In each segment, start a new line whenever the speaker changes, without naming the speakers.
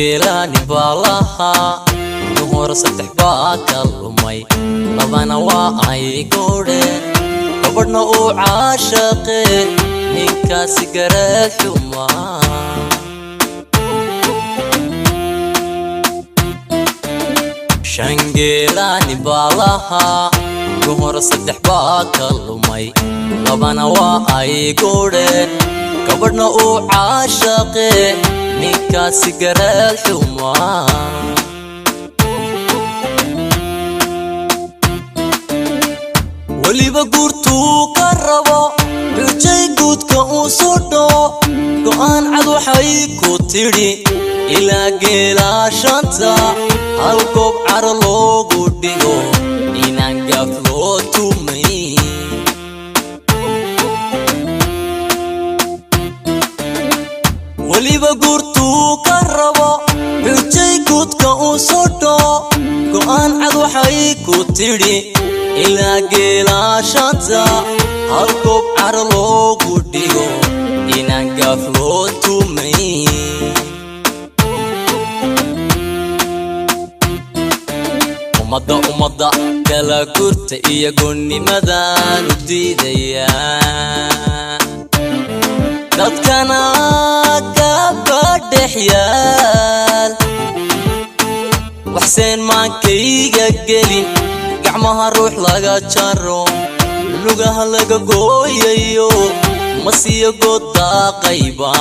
شنجيلاني بالها نهور صدح باكلمي لبنا واعي قودين قبرنا وعاشقين نيكا سيجارات حما شنجيلاني بالها نهور صدح باكلمي لبنا واعي قودين قبرنا وعاشقين نيكا سيجارات حما ولي بقورتو كربو رجاي قود كأوسودو قوان عدو حيكو تيري إلا قيلا شانتا هالقوب عرلو قوديو إنان قافلو تومي ولي بقورتو كربو رجاي قود كأوسودو قوان عدو حيكو تيري إلا قيلا شانتا هالقوب عرلو قوديو إنان قافلو تومي ومضى كلا كورت إيا قوني مدان وديديا دادكنا كابد حيال وحسين مانكيغا قلين قعمها روح لغا جارو لغاها لغا قويايو مسيا قودا قيبا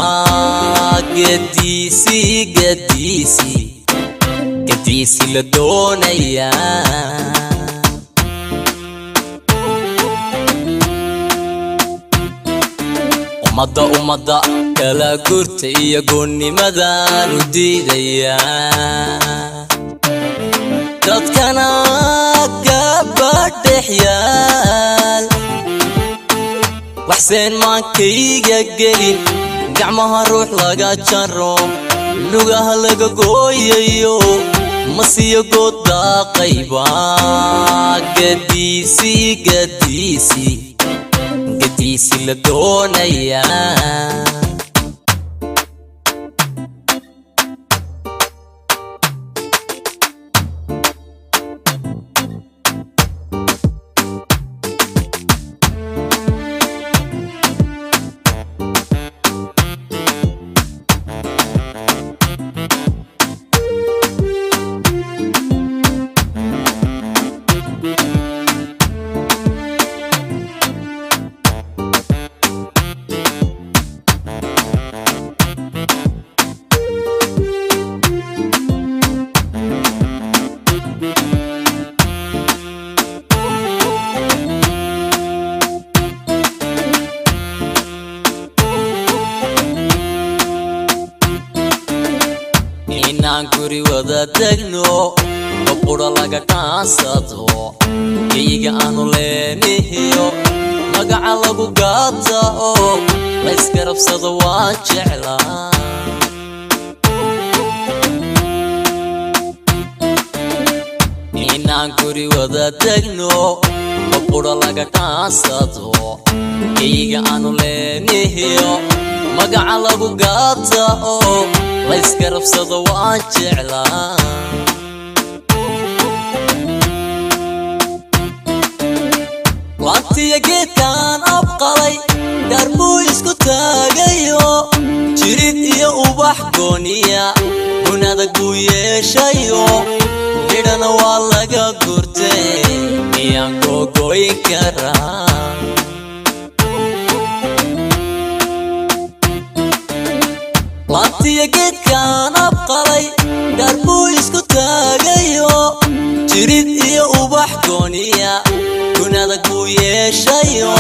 قديسي لدونيا ومضى كلا قرت إيا قوني مدان وديديا dadkana gabadh xyaal waxseen maankayga gelin gacmaha ruux laga jaro lugaha laga gooyayo masiyo gooda qayba gadiisi la doonaya guri wada tagno qura laga kaasado iyaga aanu leenahay magaca lagu gaata oo la iskarabsado waa jeclaa inaan guri wada tagno qura laga kaasado iyaga aanu leenahay magaca lagu gaata oo la iskarabsado waa jeclaa waantiya geedkan abqalay darbuu isku taagayo jirid iyo ubax gooniya gunadag buu yeeshayo midhana waa laga gurtay miyaan googoyn karaa waantiya geedkan abqalay darbuu isku taagayo jirid iyo ubax gooniya gunadag buu yeeshayo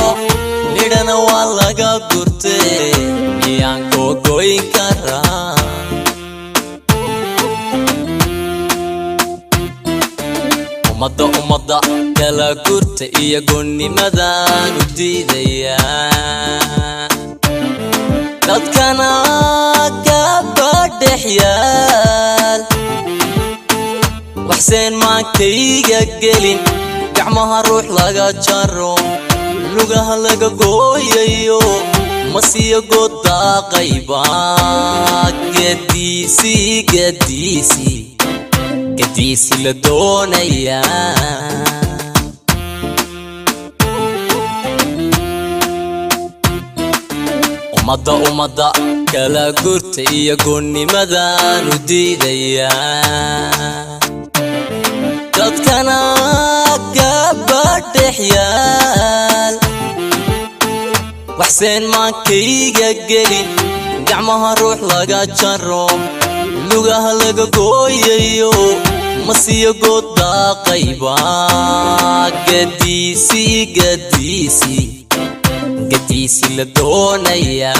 midhana waa laga gurtay miyaan googoyn karaa ummadda kala gurta iyo goonimadan u diidaya dadkana gabadh xyaal waxseen maankayga gelin gacmaha ruux laga jaro lugaha laga gooyayo masiyo goda qayba gadiisi la doonaya umada kala gurta iyo goonimadan u diidaya dadkana gabadhexyaal waxseen maankayga gelin gacmaha ruux laga jaro lugaha laga gooyayo masiyo goda qayba gadiisi la doonaya